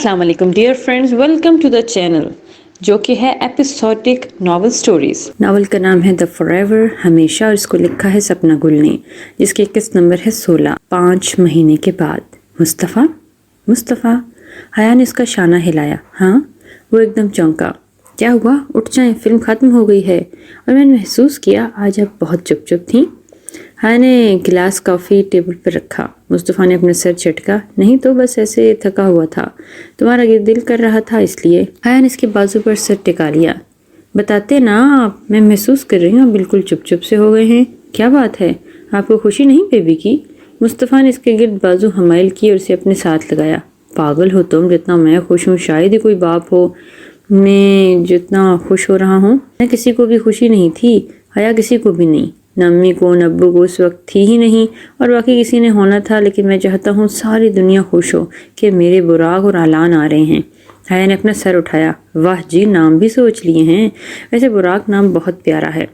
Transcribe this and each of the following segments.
السلام علیکم dear friends, welcome to the channel جو کہ ہے ایپیسوڈک ناول سٹوریز۔ ناول کا نام ہے دا فار ایور، ہمیشہ، اور اس کو لکھا ہے سپنا گل نے، جس کی 21 نمبر ہے 16، 5 مہینے کے بعد۔ مصطفیٰ حیا نے اس کا شانہ ہلایا۔ ہاں؟ وہ ایک دم چونکا۔ کیا ہوا؟ اٹھ جائیں، فلم ختم ہو گئی ہے۔ اور میں نے محسوس کیا آج آپ بہت چپ تھیں۔ حیا نے گلاس کافی ٹیبل پر رکھا۔ مصطفیٰ نے اپنا سر جھٹکا۔ نہیں تو بس ایسے تھکا ہوا تھا، تمہارا دل کر رہا تھا اس لیے۔ حیا نے اس کے بازو پر سر ٹکا لیا۔ بتاتے نا آپ، میں محسوس کر رہی ہوں بالکل چپ سے ہو گئے ہیں۔ کیا بات ہے؟ آپ کو خوشی نہیں بیبی کی؟ مصطفیٰ نے اس کے گرد بازو حمائل کی اور اسے اپنے ساتھ لگایا۔ پاگل ہو تم، جتنا میں خوش ہوں شاید ہی کوئی باپ ہو میں جتنا خوش ہو رہا ہوں۔ میں کسی کو بھی خوشی نہیں تھی حیا، کسی کو بھی نہیں، نہ امی کو نہ ابو کو اس وقت تھی ہی نہیں، اور باقی کسی نے ہونا تھا، لیکن میں چاہتا ہوں ساری دنیا خوش ہو کہ میرے براق اور اعلان آ رہے ہیں۔ حیا نے اپنا سر اٹھایا۔ واہ جی، نام بھی سوچ لیے ہیں، ویسے براق نام بہت پیارا ہے۔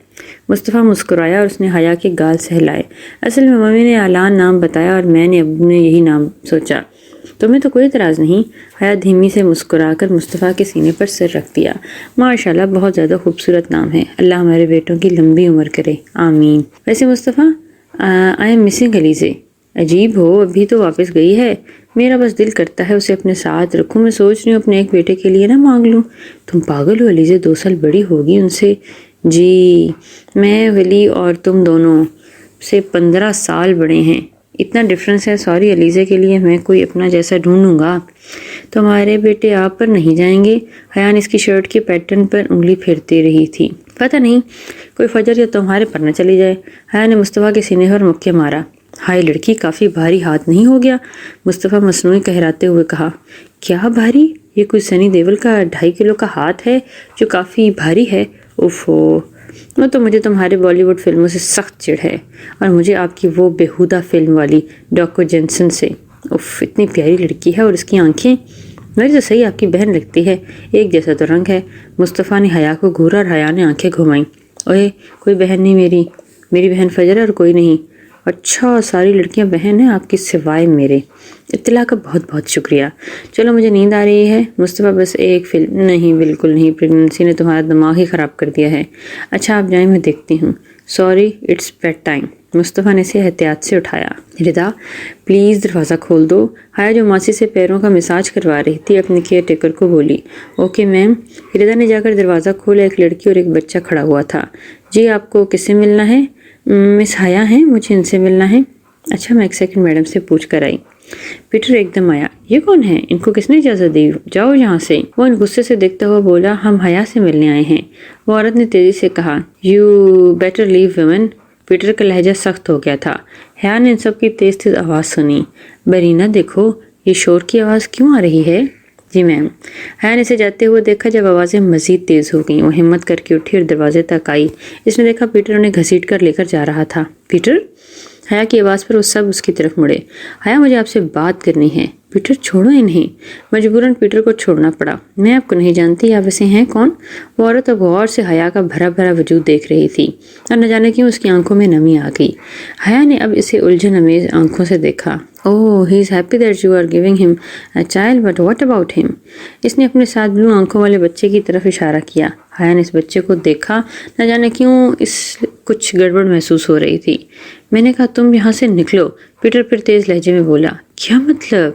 مصطفیٰ مسکرایا اور اس نے حیا کے گال سہلائے۔ اصل میں ممی نے اعلان نام بتایا اور میں نے ابو نے یہی نام سوچا۔ تمہیں تو کوئی اعتراض نہیں؟ حیا دھیمی سے مسکرا کر مصطفیٰ کے سینے پر سر رکھ دیا۔ ماشاءاللہ، بہت زیادہ خوبصورت نام ہے، اللہ ہمارے بیٹوں کی لمبی عمر کرے، آمین۔ ویسے مصطفیٰ، آئی ایم مسنگ علیزے۔ عجیب ہو، ابھی تو واپس گئی ہے، میرا بس دل کرتا ہے اسے اپنے ساتھ رکھوں، میں سوچ رہی ہوں اپنے ایک بیٹے کے لیے نہ مانگ لوں۔ تم پاگل ہو علیزے، 2 سال بڑی ہوگی ان سے۔ جی، میں ولی اور تم دونوں سے 15 سال بڑے ہیں، اتنا ڈفرنس ہے۔ سوری علیزے، کے لیے میں کوئی اپنا جیسا ڈھونڈوں گا۔ تمہارے بیٹے آپ پر نہیں جائیں گے؟ حیا نے اس کی شرٹ کے پیٹرن پر انگلی پھیرتی رہی تھی۔ پتہ نہیں، کوئی فجر یا تمہارے پر نہ چلی جائے۔ حیا نے مصطفیٰ کے سینے پر مکے مارا۔ ہائے لڑکی، کافی بھاری ہاتھ نہیں ہو گیا؟ مصطفیٰ مصنوعی کہراتے ہوئے کہا۔ کیا بھاری؟ یہ کوئی سنی دیول کا 2.5 کلو کا ہاتھ ہے جو کافی بھاری ہے؟ اوفو، وہ تو مجھے تمہارے بالی ووڈ فلموں سے سخت چڑ ہے، اور مجھے آپ کی وہ بیہودہ فلم والی ڈاکو جینسن سے۔ اف، اتنی پیاری لڑکی ہے، اور اس کی آنکھیں میری تو صحیح آپ کی بہن لگتی ہے، ایک جیسا تو رنگ ہے۔ مصطفیٰ نے حیا کو گھورا اور حیا نے آنکھیں گھمائیں۔ اوے، کوئی بہن نہیں میری بہن فجر ہے اور کوئی نہیں۔ اچھا، ساری لڑکیاں بہن ہیں آپ کی سوائے میرے؟ اطلاع کا بہت بہت شکریہ۔ چلو مجھے نیند آ رہی ہے۔ مصطفیٰ، بس ایک فلم؟ نہیں، بالکل نہیں، پریگننسی نے تمہارا دماغ ہی خراب کر دیا ہے۔ اچھا آپ جائیں، میں دیکھتی ہوں۔ Sorry, it's bad time. Mustafa نے اسے احتیاط سے اٹھایا۔ ردا، پلیز دروازہ کھول دو۔ حیا جو ماسی سے پیروں کا مساج کروا رہی تھی اپنے کیئر ٹیکر کو بولی۔ Okay ma'am. ردا نے جا کر دروازہ کھولا۔ ایک لڑکی اور ایک بچہ کھڑا ہوا تھا۔ جی، آپ کو کس سے ملنا ہے؟ مس حیا ہیں، مجھے ان سے ملنا ہے۔ اچھا، میں 1 سیکنڈ میڈم سے پوچھ کر آئی۔ پیٹر ایک دم آیا۔ یہ کون ہے؟ ان کو کس نے اجازت دی؟ جاؤ یہاں سے۔ وہ ان غصے سے دیکھتا ہوا بولا، ہم حیا سے ملنے آئے ہیں۔ وہ عورت نے تیزی سے کہا، you better leave women. Peter کا لہجہ سخت ہو گیا تھا۔ حیا نے ان سب کی تیز آواز سنی۔ برینا دیکھو، یہ شور کی آواز کیوں آ رہی ہے؟ جی میم۔ حیا نے اسے جاتے ہوئے دیکھا جب آوازیں مزید تیز ہو گئیں۔ وہ ہمت کر کے اٹھی اور دروازے تک آئی۔ اس نے دیکھا پیٹر انہیں گھسیٹ کر لے کر جا رہا تھا۔ پیٹر؟ حیا کی آواز پر وہ سب اس کی طرف مڑے۔ حیا، مجھے آپ سے بات کرنی ہے۔ پیٹر، چھوڑو انہیں۔ مجبوراً پیٹر کو چھوڑنا پڑا۔ میں آپ کو نہیں جانتی، آپ ویسے ہیں کون؟ وہ عورت اب غور سے حیا کا بھرا وجود دیکھ رہی تھی، اور نہ جانے کیوں اس کی آنکھوں میں نمی آ گئی۔ حیا نے اب اسے الجھن امیز آنکھوں سے دیکھا۔ Oh, he is happy that you are giving him a child, but what about him؟ اس نے اپنے ساتھ بلو آنکھوں والے بچے کی طرف اشارہ کیا۔ حیا نے اس بچے کو دیکھا، نہ جانے کیوں اس کچھ گڑبڑ محسوس ہو رہی تھی۔ میں نے کہا تم یہاں سے نکلو، پیٹر پھر تیز لہجے میں بولا۔ کیا مطلب؟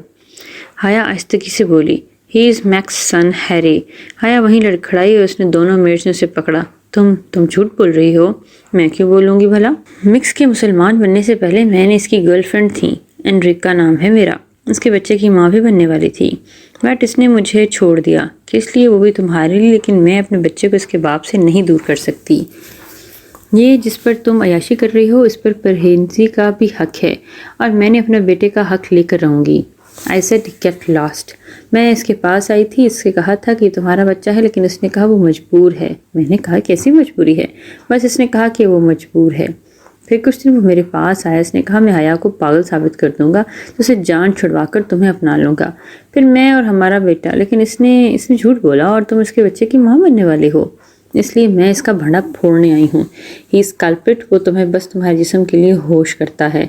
حیا آہستگی سے بولی۔ He is Max's son Harry۔ حیا وہیں لڑکھڑائی اور اس نے دونوں میڈ سے اسے پکڑا۔ تم جھوٹ بول رہی ہو۔ میں کیوں بولوں گی بھلا؟ مکس کے مسلمان بننے سے پہلے میں نے اس کی گرل فرینڈ تھی، انریکا نام ہے میرا، اس کے بچے کی ماں بھی بننے والی تھی، بٹ اس نے مجھے چھوڑ دیا۔ کس لیے؟ وہ بھی تمہارے لیے، لیکن میں اپنے بچے کو اس کے باپ سے نہیں دور کر سکتی۔ یہ جس پر تم عیاشی کر رہی ہو اس پر پرہیزی کا بھی حق ہے، اور میں نے اپنے بیٹے کا حق لے کر رہوں گی۔ I said get lost۔ میں اس کے پاس آئی تھی، اس سے کہا تھا کہ تمہارا بچہ ہے، لیکن اس نے کہا وہ مجبور ہے۔ میں نے کہا کیسی مجبوری ہے؟ بس اس نے کہا کہ وہ مجبور ہے۔ پھر کچھ دن وہ میرے پاس آیا، اس نے کہا میں حیا کو پاگل ثابت کر دوں گا تو اسے جان چھڑوا کر تمہیں اپنا لوں گا، پھر میں اور ہمارا بیٹا، لیکن اس نے جھوٹ بولا اور تم اس کے بچے کی ماں بننے والے ہو، اس لیے میں اس کا بھنڈا پھوڑنے آئی ہوں۔ ہی از کلپٹ، وہ تمہیں بس تمہارے جسم کے لیے ہوش کرتا ہے۔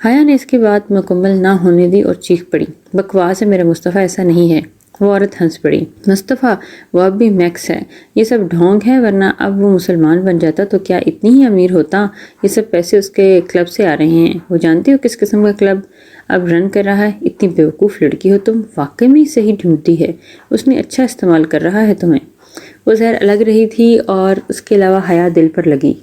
حیا نے اس کی بات مکمل نہ ہونے دی اور چیخ پڑی، بکواس ہے میرا مصطفیٰ، ایسا نہیں ہے۔ वो औरत हंस पड़ी। मुस्तफ़ा, वो अब भी मैक्स है, ये सब ढोंग है, वरना अब वो मुसलमान बन जाता तो क्या इतनी ही अमीर होता। ये सब पैसे उसके क्लब से आ रहे हैं। वो जानती हो किस किस्म का क्लब अब रन कर रहा है? इतनी बेवकूफ़ लड़की हो तुम, वाकई में सही ढूंढती है। उसने अच्छा इस्तेमाल कर रहा है तुम्हें। वो ज़हर लग रही थी और उसके अलावा हया दिल पर लगी।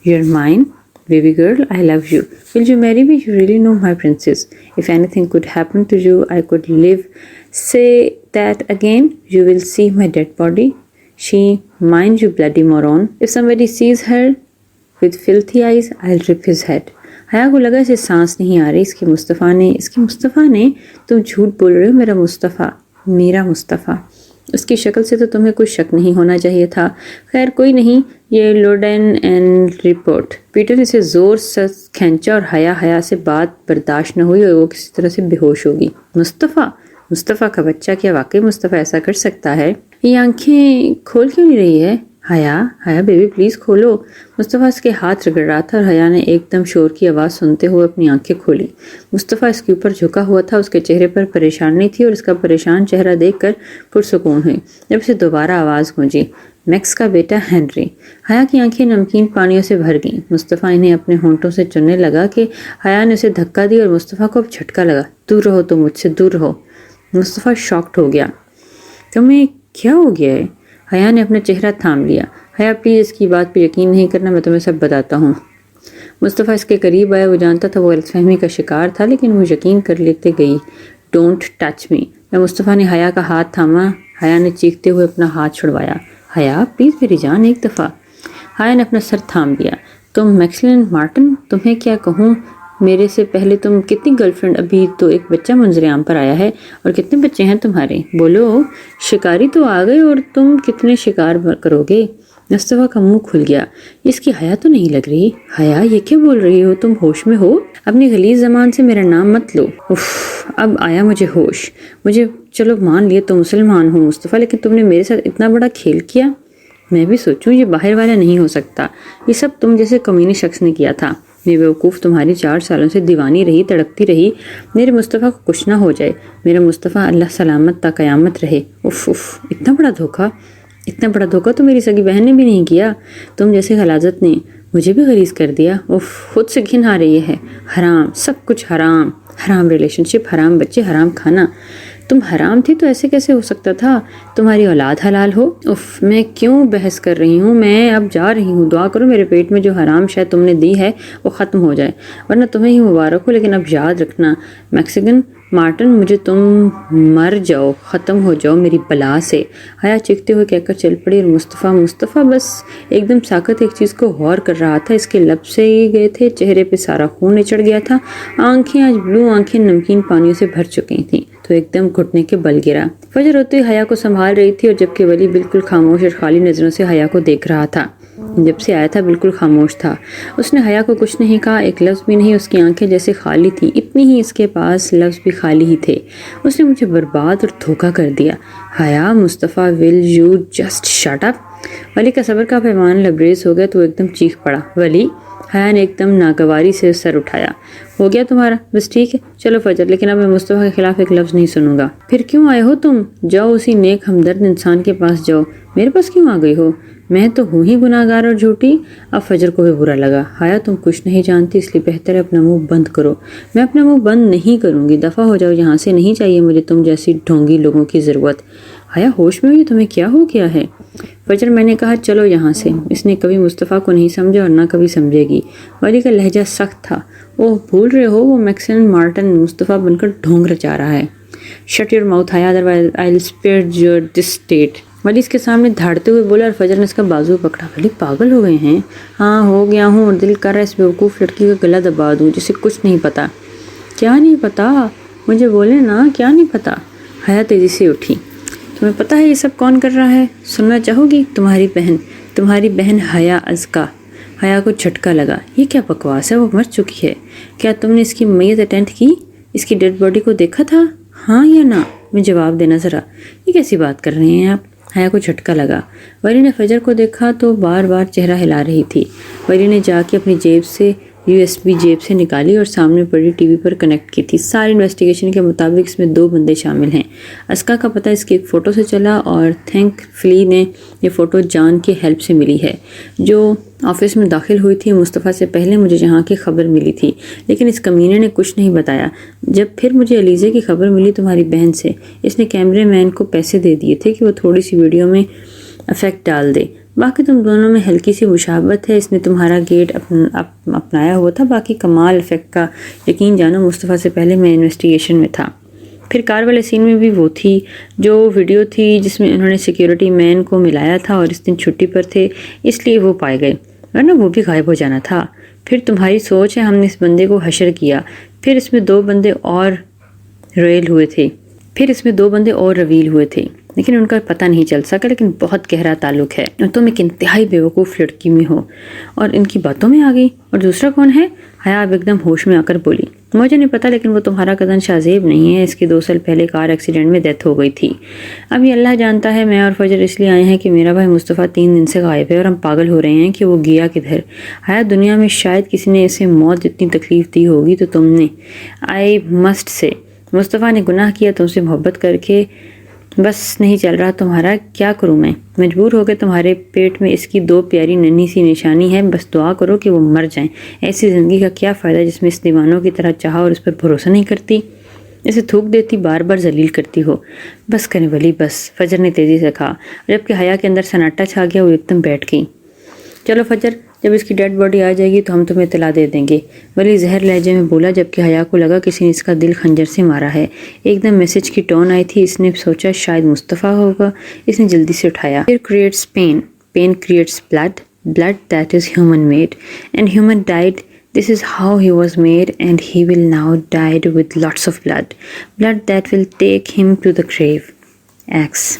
You're mine, baby girl, I love you. Will you marry me? You really know my princess. If anything could happen to you, I could live. Say that again, you will see my dead body. She, mine, you bloody moron. If somebody sees her with filthy eyes, I'll rip his head. हया को लगा इसे सांस नहीं आ रही। इसके मुस्तफ़ा ने, तुम झूठ बोल रहे हो। मेरा मुस्तफ़ा। उसकी शक्ल से तो तुम्हें कुछ शक नहीं होना चाहिए था। खैर कोई नहीं, ये लोडेन एंड रिपोर्ट। पीटर ने इसे जोर से खींचा और हया से बात बर्दाश्त न हुई और वो किसी तरह से बेहोश होगी। मुस्तफ़ा का बच्चा, क्या वाकई मुस्तफ़ा ऐसा कर सकता है? ये आंखें खोल क्यों नहीं रही है? हया बेबी प्लीज खोलो। मुस्तफ़ा इसके हाथ रगड़ रहा था और हया ने एकदम शोर की आवाज़ सुनते हुए अपनी आंखें खोली। मुस्तफ़ा इसके ऊपर झुका हुआ था। उसके चेहरे पर परेशानी थी और इसका परेशान चेहरा देखकर पुरसुकून हुई जब से दोबारा आवाज़ गूंजी, मैक्स का बेटा हेनरी। हया की आंखें नमकीन पानियों से भर गईं। मुस्तफ़ा इन्हें अपने होंठों से चुनने लगा कि हया ने उसे धक्का दिया और मुस्तफ़ा को अब झटका लगा। दूर रहो, तुम मुझसे दूर रहो। मुस्तफ़ा शॉक्ड हो गया। तुम्हें क्या हो गया है? हया ने अपना चेहरा थाम लिया। हया प्लीज़, इसकी बात पे यकीन नहीं करना, मैं तुम्हें सब बताता हूँ। मुस्तफ़ा इसके करीब आया। वो जानता था वो गलतफहमी का शिकार था, लेकिन वो यकीन कर लेते गई। Don't touch me. मुस्तफ़ा ने हया का हाथ थामा। हया ने चीखते हुए अपना हाथ छुड़वाया। हया प्लीज़ मेरी जान, एक दफ़ा। हया ने अपना सर थाम लिया। तुम मैक्सवेल मार्टिन, तुम्हें क्या कहूँ, मेरे से पहले तुम कितनी गर्लफ्रेंड, अभी तो एक बच्चा मंजरेआम पर आया है। और कितने बच्चे हैं तुम्हारे? बोलो, शिकारी तो आ गए और तुम कितने शिकार करोगे? मुस्तफ़ा का मुंह खुल गया। इसकी हया तो नहीं लग रही। हया, ये क्या बोल रही हो? तुम होश में हो? अपनी गलीज ज़बान से मेरा नाम मत लो। उफ, अब आया मुझे होश। मुझे चलो मान लिया तो मुसलमान हूँ मुस्तफ़ा, लेकिन तुमने मेरे साथ इतना बड़ा खेल किया। मैं भी सोचूं ये बाहर वाला नहीं हो सकता। ये सब तुम जैसे कमीने शख्स ने किया था। मैं बेवकूफ़ तुम्हारी 4 सालों से दीवानी रही, तड़पती रही। मेरे मुस्तफ़ा को कुछ ना हो जाए। मेरा मुस्तफ़ा अल्लाह सलामत ता क़यामत रहे। उफ, इतना बड़ा धोखा तो मेरी सगी बहन ने भी नहीं किया। तुम जैसे गलाजत ने मुझे भी गलीज़ कर दिया। उफ, खुद से घिन आ रही है। हराम, सब कुछ हराम। हराम रिलेशनशिप, हराम बच्चे, हराम खाना। तुम हराम थी तो ऐसे कैसे हो सकता था? तुम्हारी औलाद हलाल हो। उफ, मैं क्यों बहस कर रही हूँ? मैं अब जा रही हूँ। दुआ करो मेरे पेट में जो हराम शायद तुमने दी है वो ख़त्म हो जाए, वरना तुम्हें ही मुबारक हो। लेकिन अब याद रखना मैक्सिकन मार्टिन, मुझे तुम मर जाओ, ख़त्म हो जाओ मेरी बला से। हया चीखते हुए कहकर चल पड़ी और मुस्तफ़ा बस एकदम साकत एक चीज़ को गौर कर रहा था। इसके लब से ही गए थे, चेहरे पे सारा खून निचड़ गया था। आंखें आज ब्लू आंखें नमकीन पानियों से भर चुकी थीं तो एकदम घुटने के बल गिरा। फजर होते हुए हया को संभाल रही थी और जबकि वली बिल्कुल खामोश और खाली नज़रों से हया को देख रहा था। जब से आया था बिल्कुल खामोश था। उसने हया को कुछ नहीं कहा, एक लफ्ज़ भी नहीं। उसकी आंखें जैसे खाली थी, इतनी ही इसके पास लफ्ज़ भी खाली ही थे। उसने मुझे बर्बाद और धोखा कर दिया। Haya, Mustafa, will you just shut up. Wali का सब्र का पैमाना लबरेज हो गया तो एकदम चीख पड़ा। वली, हया ने एकदम नागवारी से सर उठाया। हो गया तुम्हारा? बस ठीक है, चलो फजर, लेकिन अब मैं मुस्तफ़ा के खिलाफ एक लफ्ज़ नहीं सुनूंगा। फिर क्यों आए हो तुम? जाओ उसी नेक हमदर्द इंसान के पास जाओ। मेरे पास क्यों आ गई हो? मैं तो हूँ ही गुनाहगार और झूठी। अब फजर को भी बुरा लगा। हया, तुम कुछ नहीं जानती, इसलिए बेहतर है अपना मुंह बंद करो। मैं अपना मुंह बंद नहीं करूँगी। दफ़ा हो जाओ यहाँ से, नहीं चाहिए मुझे तुम जैसी ढोंगी लोगों की ज़रूरत। हया, होश में हुई? तुम्हें क्या हो गया है? फजर, मैंने कहा चलो यहाँ से। इसने कभी मुस्तफ़ा को नहीं समझा और ना कभी समझेगी। वली का लहजा सख्त था। ओह, भूल रहे हो वो मैक्सवेल मार्टिन मुस्तफ़ा बनकर ढोंग रचा रहा है। Shut your mouth Haya, otherwise I will spare your this state. Wali इसके सामने धाड़ते हुए बोला और फजर ने इसका बाजू पकड़ा। वली, पागल हो गए हैं? हाँ, हो गया हूँ और दिल कर रहा है इस बेवकूफ़ लड़की का गला दबा दूँ जिसे कुछ नहीं पता। क्या नहीं पता? मुझे बोले ना, क्या नहीं पता? हया तेज़ी से उठी। तुम्हें पता है ये सब कौन कर रहा है? सुनना चाहोगी? तुम्हारी बहन हया अज़का। हया को झटका लगा। ये क्या बकवास है? वो मर चुकी है। क्या तुमने इसकी मैयत अटेंड की? इसकी डेड बॉडी को देखा था? हाँ या ना में जवाब देना ज़रा। ये कैसी बात कर रहे हैं आप? हया को झटका लगा। वली ने फजर को देखा तो बार बार चेहरा हिला रही थी। वली ने जाके अपनी जेब से USB जेब से निकाली और सामने पड़ी टीवी पर कनेक्ट की थी। सारी इन्वेस्टिगेशन के मुताबिक इसमें 2 बंदे शामिल हैं। अस्का का पता इसकी एक फ़ोटो से चला और थैंकफुली ने ये फ़ोटो जान की हेल्प से मिली है, जो ऑफिस में दाखिल हुई थी मुस्तफ़ा से पहले मुझे जहाँ की खबर मिली थी, लेकिन इस कमीने ने कुछ नहीं बताया। जब फिर मुझे अलीज़े की खबर मिली तुम्हारी बहन से, इसने कैमरे मैन को पैसे दे दिए थे कि वो थोड़ी सी वीडियो में इफेक्ट डाल दे। बाकी तुम दोनों में हल्की सी मुशाबत है, इसने तुम्हारा गेट अपनाया हुआ था। बाकी कमाल इफेक्ट का यकीन जानो मुस्तफ़ा से पहले मैं इन्वेस्टिगेशन में था। फिर कार वाले सीन में भी वो थी जो वीडियो थी जिसमें उन्होंने सिक्योरिटी मैन को मिलाया था और इस दिन छुट्टी पर थे इसलिए वो पाए गए, वरना वो भी गायब हो जाना था। फिर तुम्हारी सोच है हमने इस बंदे को हशर किया। फिर इसमें 2 बंदे और रवील हुए थे लेकिन उनका पता नहीं चल सका, लेकिन बहुत गहरा ताल्लुक है। और तुम एक इंतहाई बेवकूफ़ लड़की में हो और इनकी बातों में आ गई। और दूसरा कौन है? हया अब एकदम होश में आकर बोली, मुझे नहीं पता, लेकिन वो तुम्हारा कज़न शाहज़ेब नहीं है। इसकी 2 साल पहले कार एक्सीडेंट में डेथ हो गई थी। अब ये अल्लाह जानता है मैं और फजर इसलिए आए हैं कि मेरा भाई मुस्तफ़ा 3 दिन से गायब है और हम पागल हो रहे हैं कि वो गया किधर। हया दुनिया में शायद किसी ने इसे मौत जितनी तकलीफ़ दी होगी तो तुमने। आई मस्ट से मुस्तफ़ा ने गुनाह किया तुमसे मोहब्बत करके, बस नहीं चल रहा तुम्हारा। क्या करूं मैं? मजबूर हो गए। तुम्हारे पेट में इसकी 2 प्यारी नन्ही सी निशानी है, बस दुआ करो कि वो मर जाएं। ऐसी ज़िंदगी का क्या फ़ायदा जिसमें इस दीवानों की तरह चाहा और इस पर भरोसा नहीं करती, इसे थूक देती, बार बार जलील करती हो। बस करें वली बस, फजर ने तेज़ी से कहा। जबकि हया के अंदर सन्नाटा छा गया, वो एकदम बैठ गई। चलो फजर, जब इसकी डेड बॉडी आ जाएगी तो हम तुम्हें इत्तला दे देंगे, वली जहर लहजे में बोला, जबकि हया को लगा किसी ने इसका दिल खंजर से मारा है। एकदम मैसेज की टोन आई थी। इसने सोचा शायद मुस्तफ़ा होगा। इसने जल्दी से उठाया। Fear creates pain, pain creates blood, blood that is human made, and human died. This is how he was made, and he will now die with lots of blood, blood that will take him to the grave. X.